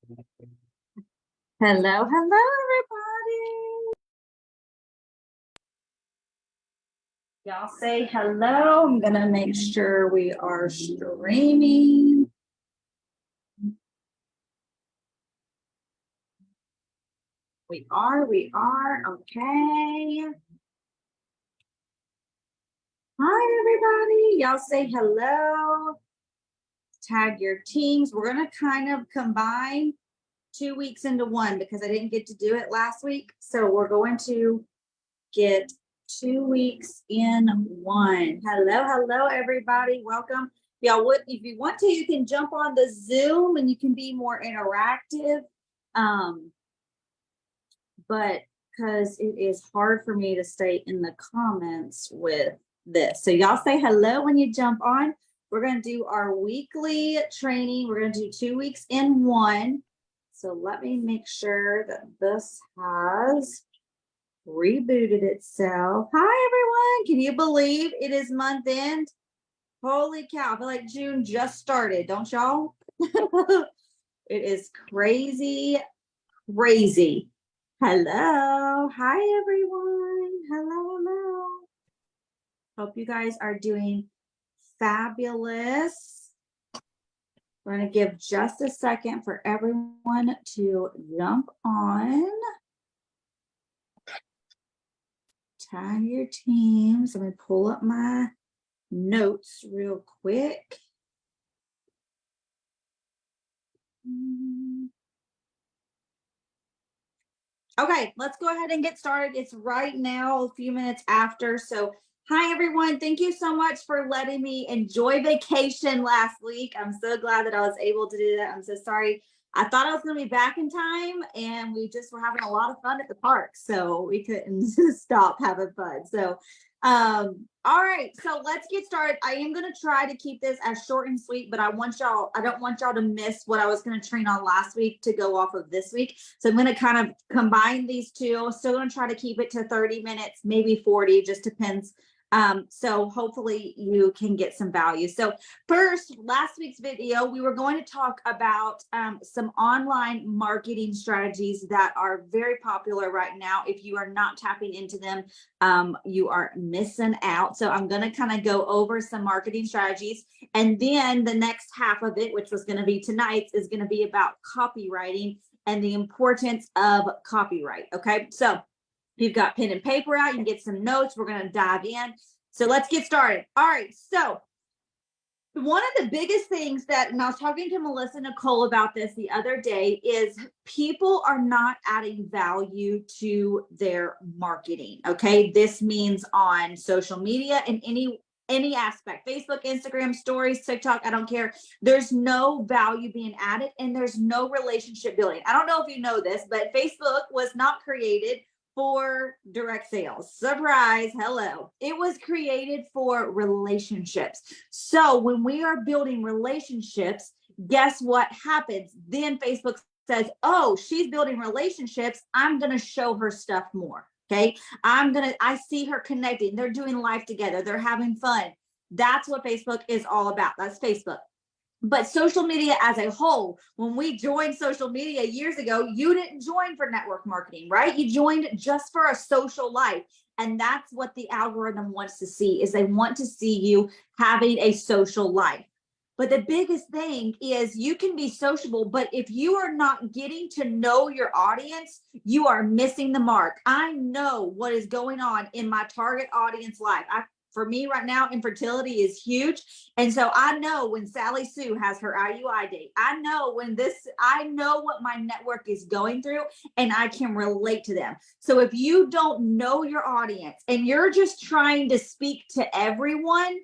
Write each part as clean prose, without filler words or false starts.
Hello, everybody. Y'all say hello. I'm gonna make sure we are streaming. We are. Okay. Hi, everybody. Y'all say hello. Tag your teams. We're gonna kind of combine 2 weeks into one because I didn't get to do it last week. So we're going to get 2 weeks in one. Hello, everybody. Welcome. Y'all, if you want to, you can jump on the Zoom and you can be more interactive. But because it is hard for me to stay in the comments with this. So y'all say hello when you jump on. We're going to do our weekly training. We're going to do 2 weeks in one. So let me make sure that this has rebooted itself. Hi, everyone. Can you believe it is month end? Holy cow. I feel like June just started, don't y'all? It is crazy. Hello. Hi, everyone. Hello. Hope you guys are doing fabulous. We're going to give just a second for everyone to jump on. Tag your teams. Let me pull up my notes real quick. Okay, let's go ahead and get started. It's right now, a few minutes after. So, hi, everyone. Thank you so much for letting me enjoy vacation last week. I'm so glad that I was able to do that. I'm so sorry. I thought I was going to be back in time, and we just were having a lot of fun at the park, so we couldn't stop having fun. So, all right, so let's get started. I am going to try to keep this as short and sweet, but I don't want y'all to miss what I was going to train on last week to go off of this week. So I'm going to kind of combine these two. Still going to try to keep it to 30 minutes, maybe 40, just depends. So hopefully you can get some value. So first, last week's video, we were going to talk about some online marketing strategies that are very popular right now. If you are not tapping into them, you are missing out. So I'm going to kind of go over some marketing strategies. And then the next half of it, which was going to be tonight's, is going to be about copywriting and the importance of copyright. Okay, so if you've got pen and paper out, you can get some notes. We're going to dive in. So let's get started. All right. So one of the biggest things that, and I was talking to Melissa Nicole about this the other day, is people are not adding value to their marketing. Okay. This means on social media and any aspect, Facebook, Instagram, stories, TikTok, I don't care. There's no value being added and there's no relationship building. I don't know if you know this, but Facebook was not created for direct sales. Surprise, hello. It was created for relationships. So when we are building relationships, guess what happens? Then Facebook says, oh, she's building relationships. I'm going to show her stuff more. Okay. I see her connecting. They're doing life together. They're having fun. That's what Facebook is all about. That's Facebook. But social media as a whole, when we joined social media years ago, you didn't join for network marketing, right? You joined just for a social life. And that's what the algorithm wants to see, is they want to see you having a social life. But the biggest thing is you can be sociable, but if you are not getting to know your audience, you are missing the mark. I know what is going on in my target audience life. For me right now, infertility is huge. And so I know when Sally Sue has her IUI date, I know what my network is going through and I can relate to them. So if you don't know your audience and you're just trying to speak to everyone,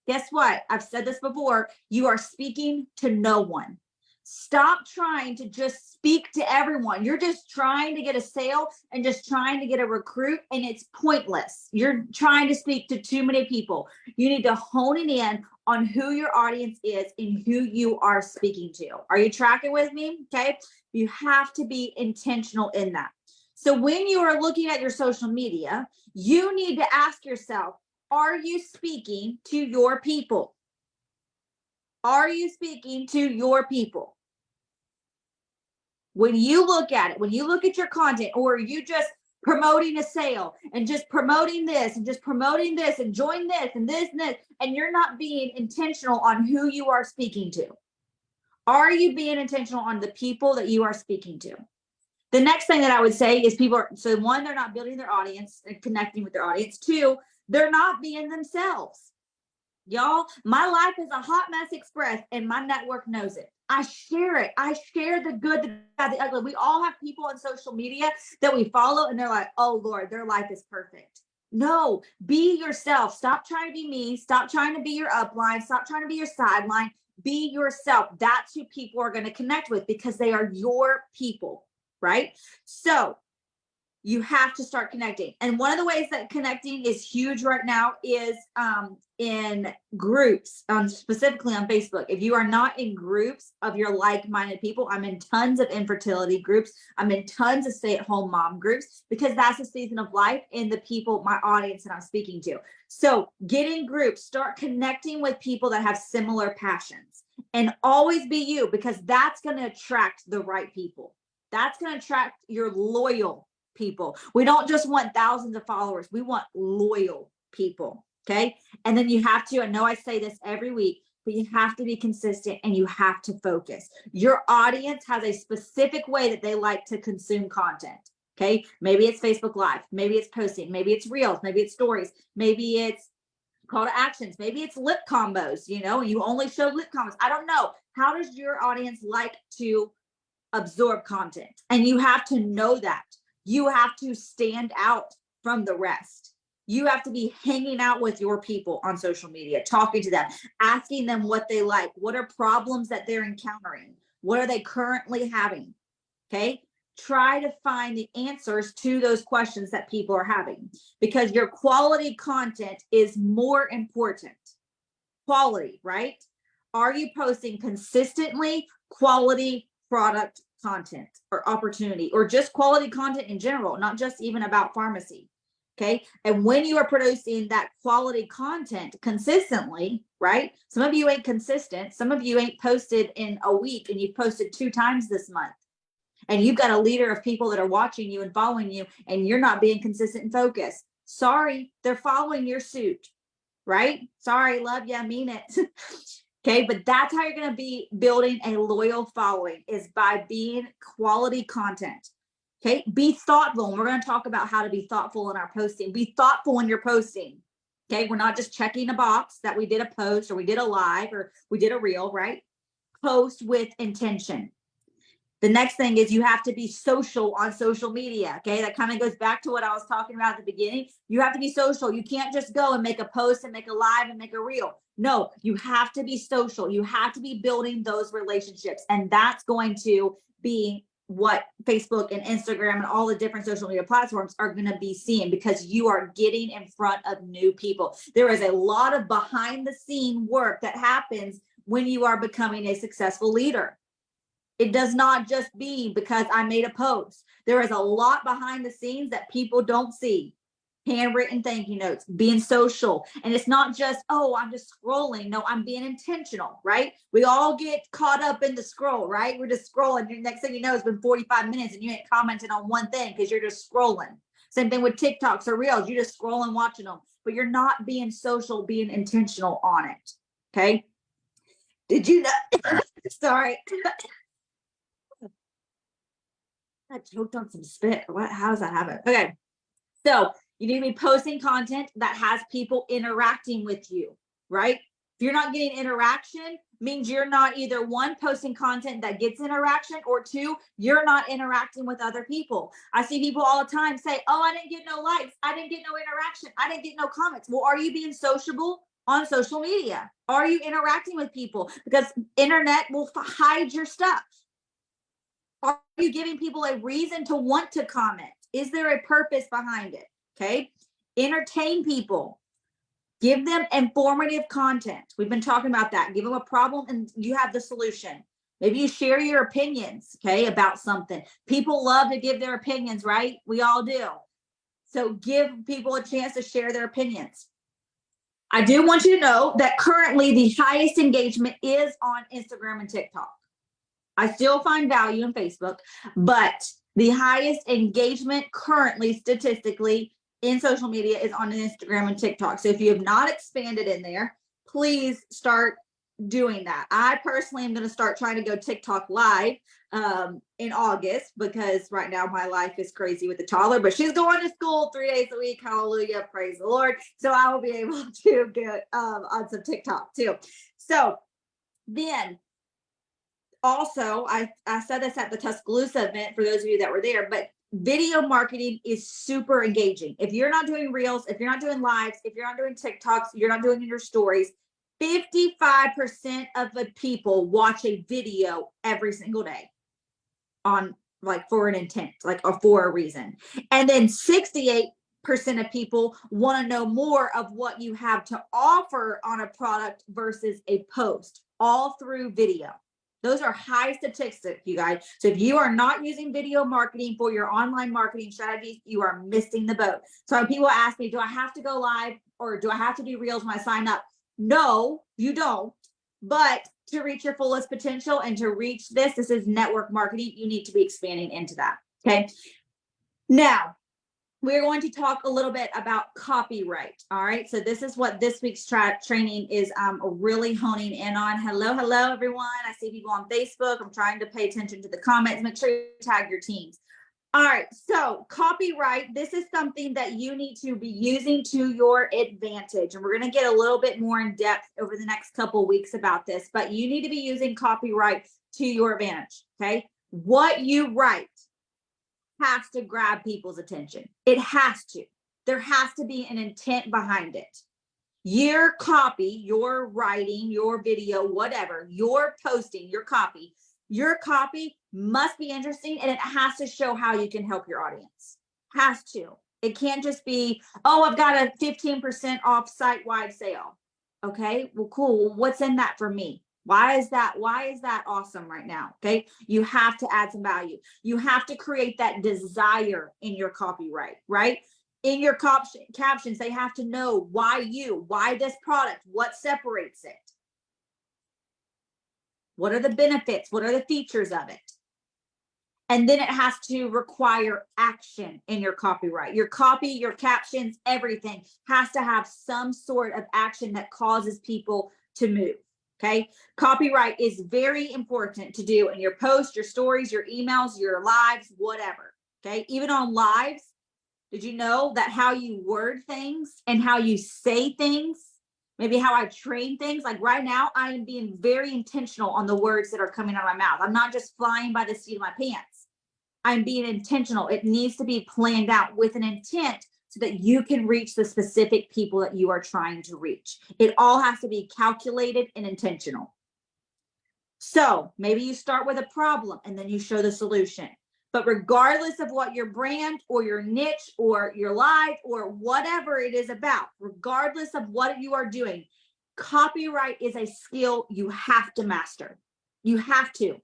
guess what? I've said this before, you are speaking to no one. Stop trying to just speak to everyone. You're just trying to get a sale and just trying to get a recruit, and it's pointless. You're trying to speak to too many people. You need to hone it in on who your audience is and who you are speaking to. Are you tracking with me? Okay. You have to be intentional in that. So when you are looking at your social media, you need to ask yourself, are you speaking to your people? Are you speaking to your people? when you look at it, when you look at your content, or you just promoting a sale and just promoting this and just promoting this and join this and this and this, and you're not being intentional on who you are speaking to. Are you being intentional on the people that you are speaking to? The next thing that I would say is people are, so one, they're not building their audience and connecting with their audience. Two, they're not being themselves. Y'all, my life is a hot mess express and my network knows it. I share it. I share the good, the bad, the ugly. We all have people on social media that we follow and they're like, oh Lord, their life is perfect. No, be yourself. Stop trying to be me. Stop trying to be your upline. Stop trying to be your sideline. Be yourself. That's who people are going to connect with because they are your people, right? So you have to start connecting. And one of the ways that connecting is huge right now is in groups, specifically on Facebook. If you are not in groups of your like-minded people, I'm in tons of infertility groups. I'm in tons of stay-at-home mom groups because that's a season of life in the people, my audience that I'm speaking to. So get in groups, start connecting with people that have similar passions, and always be you, because that's going to attract the right people. That's going to attract your loyal people. We don't just want thousands of followers. We want loyal people. Okay. And then you have to, I know I say this every week, but you have to be consistent and you have to focus. Your audience has a specific way that they like to consume content. Okay. Maybe it's Facebook Live. Maybe it's posting. Maybe it's reels. Maybe it's stories. Maybe it's call to actions. Maybe it's lip combos, and you only show lip combos. I don't know. How does your audience like to absorb content? And you have to know that. You have to stand out from the rest. You have to be hanging out with your people on social media, talking to them, asking them what they like. What are problems that they're encountering? What are they currently having? Okay. Try to find the answers to those questions that people are having, because your quality content is more important. Quality, right? Are you posting consistently quality product content or opportunity, or just quality content in general, not just even about pharmacy? Okay. And when you are producing that quality content consistently, right? Some of you ain't consistent. Some of you ain't posted in a week and you've posted 2 times this month. And you've got a leader of people that are watching you and following you, and you're not being consistent and focused. Sorry, they're following your suit, right? Sorry, love you, I mean it. Okay, but that's how you're going to be building a loyal following, is by being quality content. Okay, be thoughtful. And we're going to talk about how to be thoughtful in our posting. Be thoughtful when you're posting. Okay, we're not just checking a box that we did a post or we did a live or we did a reel, right? Post with intention. The next thing is you have to be social on social media. Okay, that kind of goes back to what I was talking about at the beginning. You have to be social. You can't just go and make a post and make a live and make a reel. No, you have to be social. You have to be building those relationships. And that's going to be what Facebook and Instagram and all the different social media platforms are going to be seeing, because you are getting in front of new people. There is a lot of behind the scene work that happens when you are becoming a successful leader. It does not just be because I made a post. There is a lot behind the scenes that people don't see. Handwritten thank you notes, being social. And it's not just, oh, I'm just scrolling. No, I'm being intentional, right? We all get caught up in the scroll, right? We're just scrolling. The next thing you know, it's been 45 minutes and you ain't commented on one thing because you're just scrolling. Same thing with TikToks or Reels. You just scrolling, watching them, but you're not being social, being intentional on it. Okay. Did you know? Sorry. I choked on some spit. What? How does that happen? Okay. So you need to be posting content that has people interacting with you, right? If you're not getting interaction, means you're not either one, posting content that gets interaction, or two, you're not interacting with other people. I see people all the time say, oh, I didn't get no likes. I didn't get no interaction. I didn't get no comments. Well, are you being sociable on social media? Are you interacting with people? Because internet will hide your stuff. Are you giving people a reason to want to comment? Is there a purpose behind it? Okay. Entertain people. Give them informative content. We've been talking about that. Give them a problem and you have the solution. Maybe you share your opinions, okay, about something. People love to give their opinions, right? We all do. So give people a chance to share their opinions. I do want you to know that currently the highest engagement is on Instagram and TikTok. I still find value in Facebook, but the highest engagement currently statistically in social media is on Instagram and TikTok. So if you have not expanded in there, please start doing that. I personally am going to start trying to go TikTok live in August, because right now my life is crazy with the toddler, but she's going to school 3 days a week. Hallelujah. Praise the Lord. So I will be able to get on some TikTok too. So then also, I said this at the Tuscaloosa event for those of you that were there, but video marketing is super engaging. If you're not doing reels, if you're not doing lives, if you're not doing TikToks, you're not doing your stories, 55% of the people watch a video every single day on, like, for an intent, like, or for a reason. And then 68% of people want to know more of what you have to offer on a product versus a post, all through video. Those are high statistics, you guys. So if you are not using video marketing for your online marketing strategies, you are missing the boat. So when people ask me, do I have to go live or do I have to do reels when I sign up? No, you don't. But to reach your fullest potential and to reach this is network marketing. You need to be expanding into that. Okay. Now, we're going to talk a little bit about copyright. All right. So this is what this week's training is really honing in on. Hello, everyone. I see people on Facebook. I'm trying to pay attention to the comments. Make sure you tag your teams. All right. So copyright, this is something that you need to be using to your advantage. And we're going to get a little bit more in depth over the next couple of weeks about this, but you need to be using copyright to your advantage. Okay. What you write has to grab people's attention. It has to. There has to be an intent behind it. Your copy, your writing, your video, whatever, your posting, your copy must be interesting, and it has to show how you can help your audience. Has to. It can't just be, oh, I've got a 15% off site-wide sale. Okay, well, cool. Well, what's in that for me? Why is that awesome right now? Okay. You have to add some value. You have to create that desire in your copyright, right? In your captions, they have to know why this product, what separates it. What are the benefits? What are the features of it? And then it has to require action in your copyright. Your copy, your captions, everything has to have some sort of action that causes people to move. Okay. Copyright is very important to do in your posts, your stories, your emails, your lives, whatever. Okay. Even on lives, did you know that how you word things and how you say things, maybe how I train things, like right now, I am being very intentional on the words that are coming out of my mouth. I'm not just flying by the seat of my pants. I'm being intentional. It needs to be planned out with an intent so that you can reach the specific people that you are trying to reach. It all has to be calculated and intentional. So maybe you start with a problem and then you show the solution. But regardless of what your brand or your niche or your life or whatever it is about, regardless of what you are doing, copyright is a skill you have to master. You have to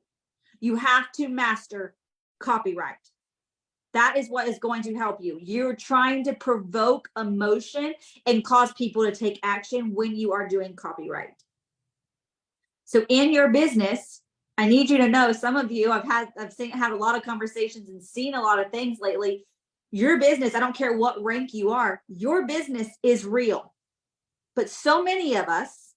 master copyright. That is what is going to help you. You're trying to provoke emotion and cause people to take action when you are doing copyright. So in your business, I need you to know, some of you, I've had a lot of conversations and seen a lot of things lately. Your business, I don't care what rank you are, your business is real. But so many of us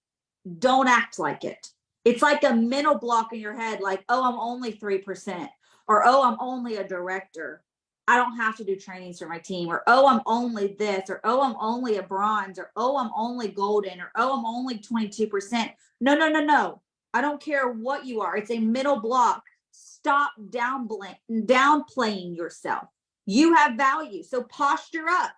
don't act like it. It's like a mental block in your head, like, oh, I'm only 3%, or oh, I'm only a director. I don't have to do trainings for my team, or oh, I'm only this, or oh, I'm only a bronze, or oh, I'm only golden, or oh, I'm only 22%. No. I don't care what you are. It's a mental block. Stop downplaying yourself. You have value. So posture up,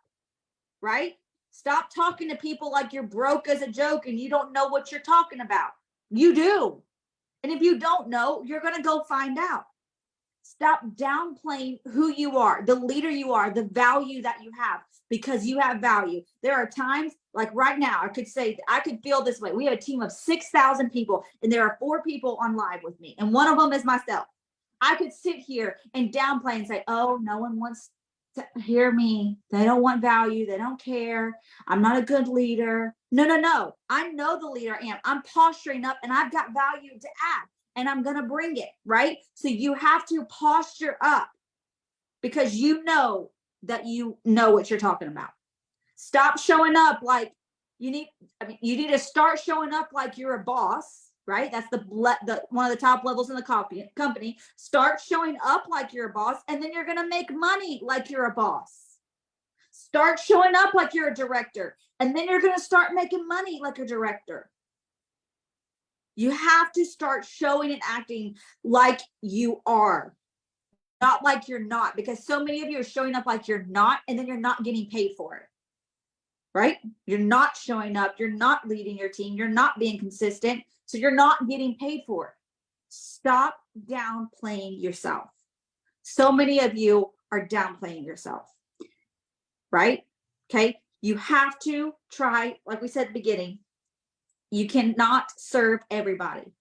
right? Stop talking to people like you're broke as a joke and you don't know what you're talking about. You do. And if you don't know, you're going to go find out. Stop downplaying who you are, the leader you are, the value that you have, because you have value. There are times, like right now, I could feel this way. We have a team of 6,000 people, and there are 4 people on live with me, and one of them is myself. I could sit here and downplay and say, oh, no one wants to hear me. They don't want value. They don't care. I'm not a good leader. No. I know the leader I am. I'm posturing up, and I've got value to add. and I'm going to bring it, right? So you have to posture up because you know that you know what you're talking about. Stop showing up like you need to start showing up like you're a boss, right? That's the one of the top levels in the company. Start showing up like you're a boss, and then you're going to make money like you're a boss. Start showing up like you're a director, and then you're going to start making money like a director. You have to start showing and acting like you are, not like you're not, because so many of you are showing up like you're not, and then you're not getting paid for it, right? You're not showing up. You're not leading your team. You're not being consistent. So you're not getting paid for it. Stop downplaying yourself. So many of you are downplaying yourself, right? Okay. You have to try, like we said at the beginning, you cannot serve everybody.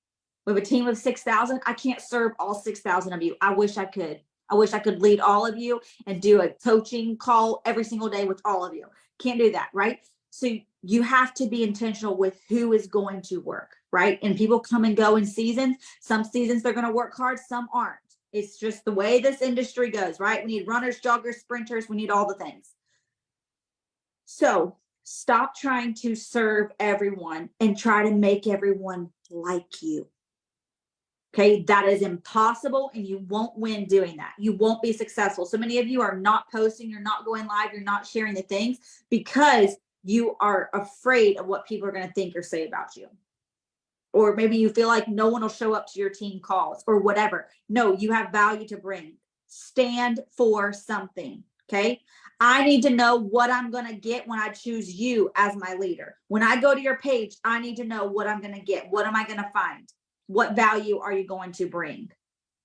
We have a team of 6,000. I can't serve all 6,000 of you. I wish I could. I wish I could lead all of you and do a coaching call every single day with all of you. Can't do that, right? So you have to be intentional with who is going to work, right? And people come and go in seasons. Some seasons they're going to work hard, some aren't. It's just the way this industry goes, right? We need runners, joggers, sprinters. We need all the things. So stop trying to serve everyone and try to make everyone like you. Okay, that is impossible, and you won't win doing that. You won't be successful. So many of you are not posting, you're not going live, you're not sharing the things because you are afraid of what people are going to think or say about you. Or maybe you feel like no one will show up to your team calls or whatever. No, you have value to bring. Stand for something, okay? I need to know what I'm going to get when I choose you as my leader. When I go to your page, I need to know what I'm going to get. What am I going to find? What value are you going to bring?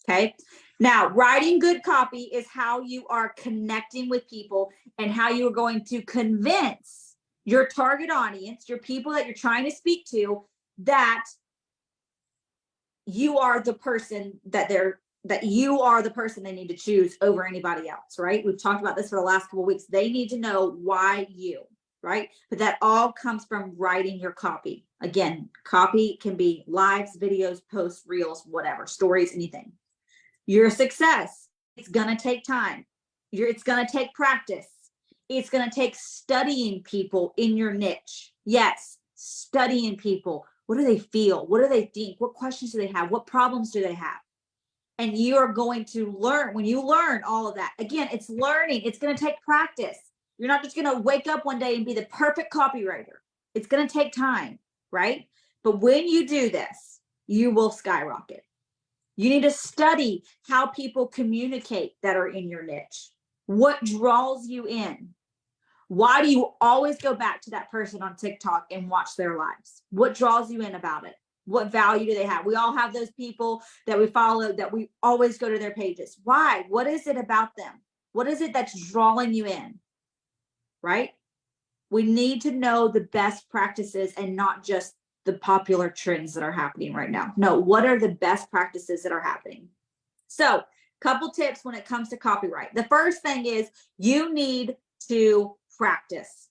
Okay. Now, writing good copy is how you are connecting with people and how you are going to convince your target audience, your people that you're trying to speak to, that you are the person that you are the person they need to choose over anybody else, right? We've talked about this for the last couple of weeks. They need to know why you, right? But that all comes from writing your copy. Again, copy can be lives, videos, posts, reels, whatever, stories, anything. Your success, it's going to take time. It's going to take practice. It's going to take studying people in your niche. Yes, studying people. What do they feel? What do they think? What questions do they have? What problems do they have? And you are going to learn. When you learn all of that, again, it's learning. It's going to take practice. You're not just going to wake up one day and be the perfect copywriter. It's going to take time, right? But when you do this, you will skyrocket. You need to study how people communicate that are in your niche. What draws you in? Why do you always go back to that person on TikTok and watch their lives? What draws you in about it? What value do they have? We all have those people that we follow that we always go to their pages. Why? What is it about them? What is it that's drawing you in? Right? We need to know the best practices and not just the popular trends that are happening right now. No, what are the best practices that are happening? So, couple tips when it comes to copyright. The first thing is you need to practice.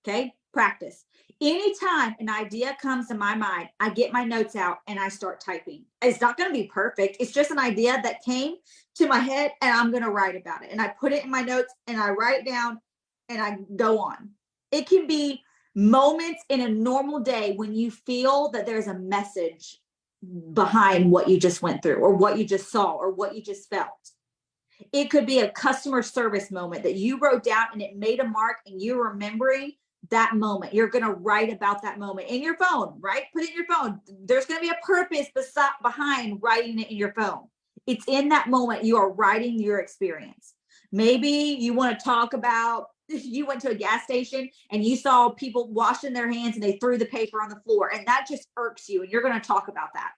Okay? Practice. Anytime an idea comes to my mind, I get my notes out and I start typing. It's not going to be perfect. It's just an idea that came to my head and I'm going to write about it. And I put it in my notes and I write it down and I go on. It can be moments in a normal day when you feel that there's a message behind what you just went through or what you just saw or what you just felt. It could be a customer service moment that you wrote down and it made a mark and you're remembering that moment. You're going to write about that moment in your phone, right? Put it in your phone. There's going to be a purpose behind writing it in your phone. It's in that moment you are writing your experience. Maybe you want to talk about you went to a gas station and you saw people washing their hands and they threw the paper on the floor and that just irks you and you're going to talk about that.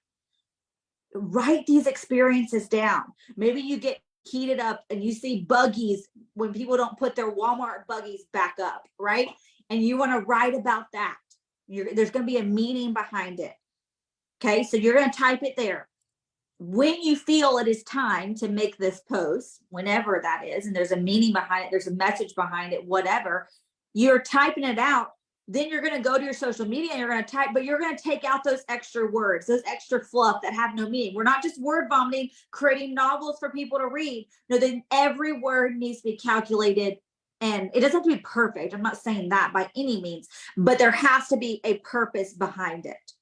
Write these experiences down. Maybe you get heated up and you see buggies when people don't put their Walmart buggies back up, right? And you want to write about that. There's going to be a meaning behind it. Okay, so you're going to type it there. When you feel it is time to make this post, whenever that is, and there's a meaning behind it, there's a message behind it, whatever, you're typing it out. Then you're going to go to your social media and you're going to type, but you're going to take out those extra words, those extra fluff that have no meaning. We're not just word vomiting, creating novels for people to read. No, then every word needs to be calculated, and it doesn't have to be perfect. I'm not saying that by any means, but there has to be a purpose behind it,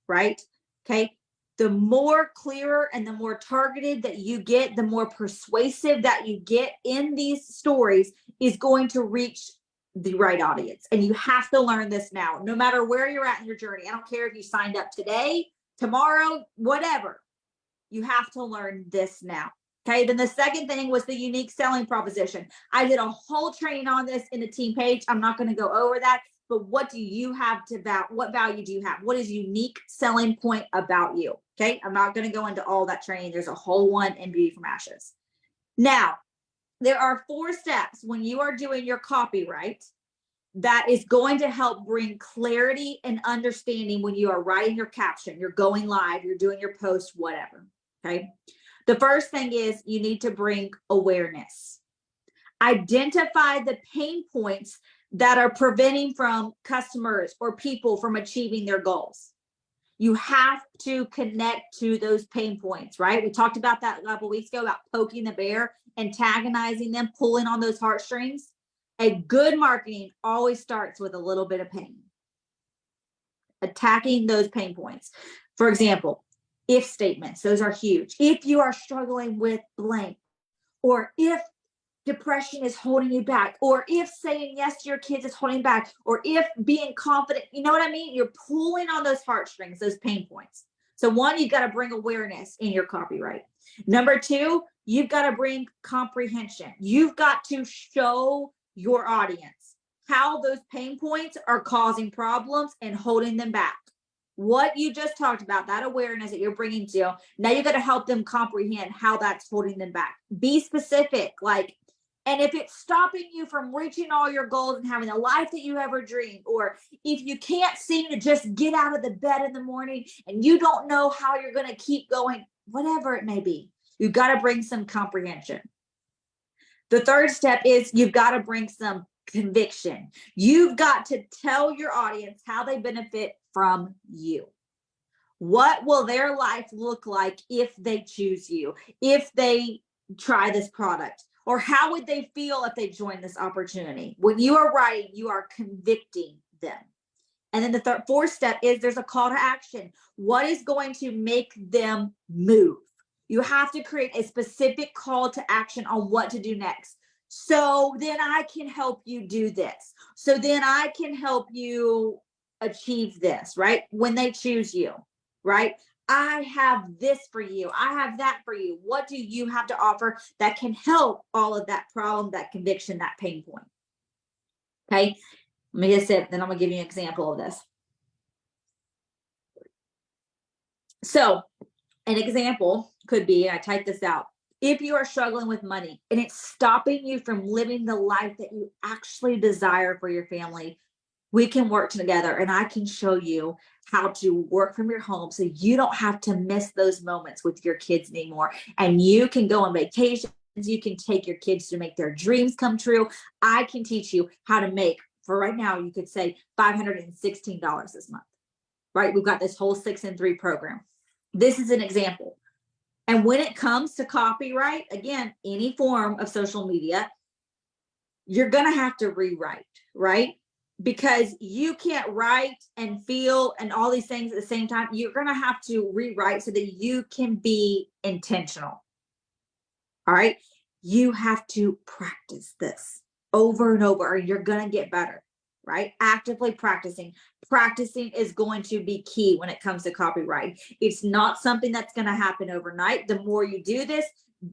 right? Okay. The more clearer and the more targeted that you get, the more persuasive that you get in these stories is going to reach the right audience. And you have to learn this now, no matter where you're at in your journey. I don't care if you signed up today, tomorrow, whatever. You have to learn this now. Okay. Then the second thing was the unique selling proposition. I did a whole training on this in the team page. I'm not going to go over that, but what do you have to what value do you have? What is unique selling point about you? Okay. I'm not going to go into all that training. There's a whole one in Beauty from Ashes. Now, there are 4 steps when you are doing your copyright that is going to help bring clarity and understanding when you are writing your caption, you're going live, you're doing your post, whatever. Okay. The first thing is you need to bring awareness. Identify the pain points that are preventing from customers or people from achieving their goals. You have to connect to those pain points, right? We talked about that a couple weeks ago about poking the bear, antagonizing them, pulling on those heartstrings. A good marketing always starts with a little bit of pain. Attacking those pain points. For example, if statements, those are huge. If you are struggling with blank, or if depression is holding you back, or if saying yes to your kids is holding back, or if being confident, you know what I mean? You're pulling on those heartstrings, those pain points. So 1, you've got to bring awareness in your copyright. Number 2, you've got to bring comprehension. You've got to show your audience how those pain points are causing problems and holding them back. What you just talked about, that awareness that you're bringing to, now you've got to help them comprehend how that's holding them back. Be specific, like, and if it's stopping you from reaching all your goals and having the life that you ever dreamed, or if you can't seem to just get out of the bed in the morning and you don't know how you're going to keep going, whatever it may be, you've got to bring some comprehension. The third step is you've got to bring some conviction. You've got to tell your audience how they benefit from you. What will their life look like if they choose you, if they try this product? Or how would they feel if they join this opportunity? When you are writing, you are convicting them. And then the fourth step is there's a call to action. What is going to make them move? You have to create a specific call to action on what to do next. So then I can help you do this. So then I can help you achieve this, right? When they choose you, right? I have this for you. I have that for you. What do you have to offer that can help all of that problem, that conviction, that pain point? Okay. Let me just say, then I'm going to give you an example of this. So an example could be, I typed this out. If you are struggling with money and it's stopping you from living the life that you actually desire for your family, we can work together and I can show you how to work from your home so you don't have to miss those moments with your kids anymore. And you can go on vacations. You can take your kids to make their dreams come true. I can teach you how to make, for right now, you could say $516 this month, right? We've got this whole 6 in 3 program. This is an example. And when it comes to copyright, again, any form of social media, you're going to have to rewrite, right? Because you can't write and feel and all these things at the same time. You're going to have to rewrite so that you can be intentional. All right. You have to practice this over and over, or you're going to get better, right? Actively practicing. Practicing is going to be key when it comes to copyright. It's not something that's going to happen overnight. The more you do this,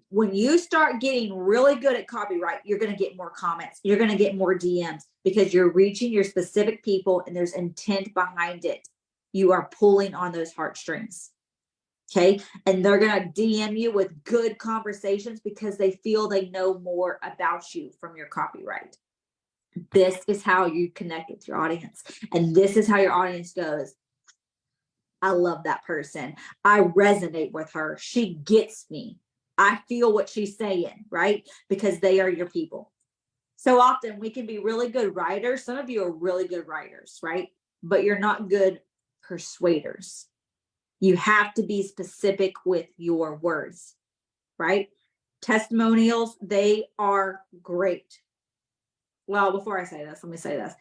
when you start getting really good at copyright, you're going to get more comments. You're going to get more DMs because you're reaching your specific people and there's intent behind it. You are pulling on those heartstrings. Okay. And they're going to DM you with good conversations because they feel they know more about you from your copyright. This is how you connect with your audience. And this is how your audience goes, I love that person. I resonate with her. She gets me. I feel what she's saying, right? Because they are your people. So often we can be really good writers. Some of you are really good writers, right? But you're not good persuaders. You have to be specific with your words, right? Testimonials, they are great. Well, before I say this, let me say this.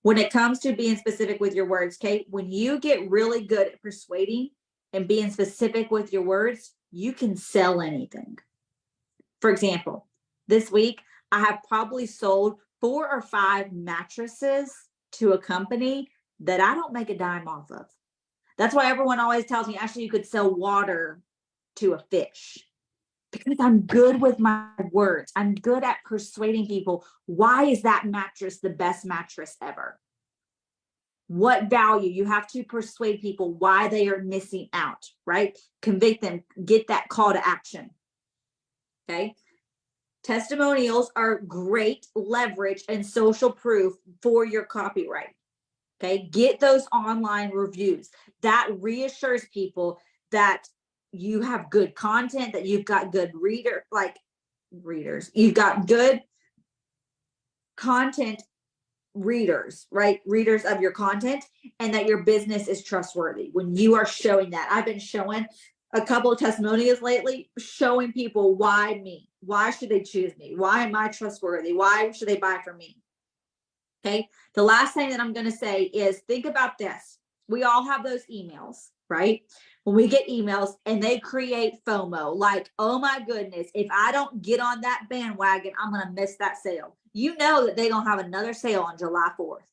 When it comes to being specific with your words, Kate, when you get really good at persuading and being specific with your words, you can sell anything. For example, this week, I have probably sold 4 or 5 mattresses to a company that I don't make a dime off of. That's why everyone always tells me, actually, you could sell water to a fish. Because I'm good with my words. I'm good at persuading people. Why is that mattress the best mattress ever? What value? You have to persuade people why they are missing out, right? Convict them, get that call to action. Okay. Testimonials are great leverage and social proof for your copyright. Okay. Get those online reviews. That reassures people that you have good content, that you've got good readers. You've got good content readers, right? Readers of your content, and that your business is trustworthy. When you are showing that, I've been showing a couple of testimonials lately, showing people why me, why should they choose me? Why am I trustworthy? Why should they buy from me? Okay. The last thing that I'm going to say is think about this. We all have those emails, right? When we get emails and they create FOMO, like, oh my goodness, if I don't get on that bandwagon, I'm going to miss that sale. You know that they don't have another sale on July 4th,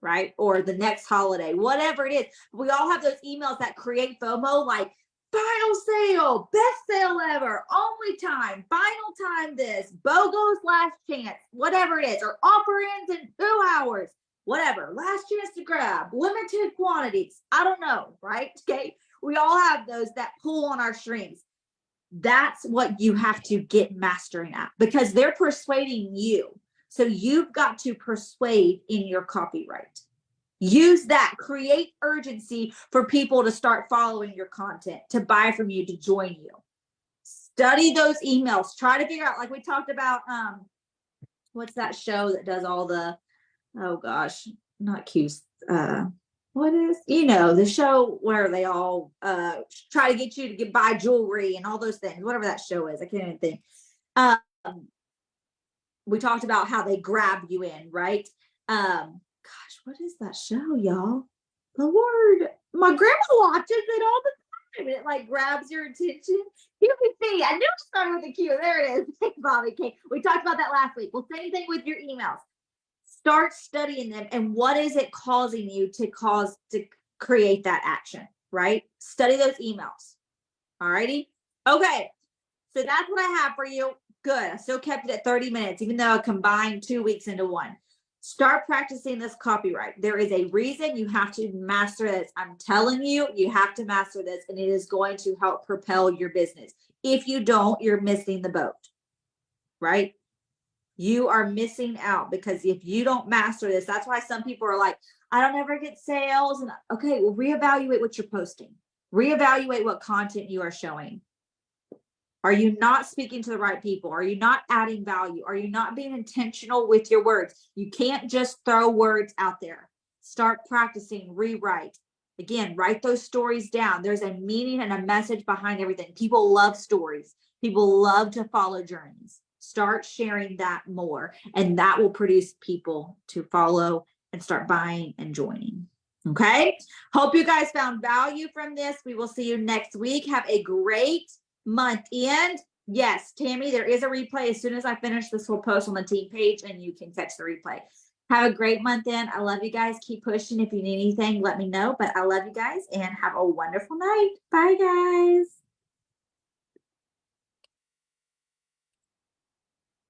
right? Or the next holiday, whatever it is. We all have those emails that create FOMO, like final sale, best sale ever, only time, final time this, BOGO's last chance, whatever it is, or offer ends in 2 hours, whatever, last chance to grab, limited quantities. I don't know, right? Okay. We all have those that pull on our strings. That's what you have to get mastering at, because they're persuading you. So you've got to persuade in your copyright. Use that, create urgency for people to start following your content, to buy from you, to join you. Study those emails. Try to figure out, like we talked about, what's that show that does all the, oh gosh, not Q's, what is, the show where they all try to get you to buy jewelry and all those things, whatever that show is. I can't even think. We talked about how they grab you in, right? Gosh, what is that show, y'all? Lord, my grandma watches it all the time. It like grabs your attention. QVC. I knew it started with a Q. There it is. Thanks, Bobby K. We talked about that last week. Well, same thing with your emails. Start studying them, and what is it causing you to create that action, right? Study those emails. All righty. Okay. So that's what I have for you. Good. I still kept it at 30 minutes, even though I combined 2 weeks into one. Start practicing this copyright. There is a reason you have to master this. I'm telling you, you have to master this, and it is going to help propel your business. If you don't, you're missing the boat, right? You are missing out, because if you don't master this, that's why some people are like, I don't ever get sales. And okay, well, reevaluate what you're posting. Reevaluate what content you are showing. Are you not speaking to the right people? Are you not adding value? Are you not being intentional with your words? You can't just throw words out there. Start practicing, rewrite. Again, write those stories down. There's a meaning and a message behind everything. People love stories. People love to follow journeys. Start sharing that more, and that will produce people to follow and start buying and joining. Okay. Hope you guys found value from this. We will see you next week. Have a great month end. Yes, Tammy, there is a replay. As soon as I finish this, we'll post on the team page and you can catch the replay. Have a great month end. I love you guys. Keep pushing. If you need anything, let me know. But I love you guys, and have a wonderful night. Bye, guys.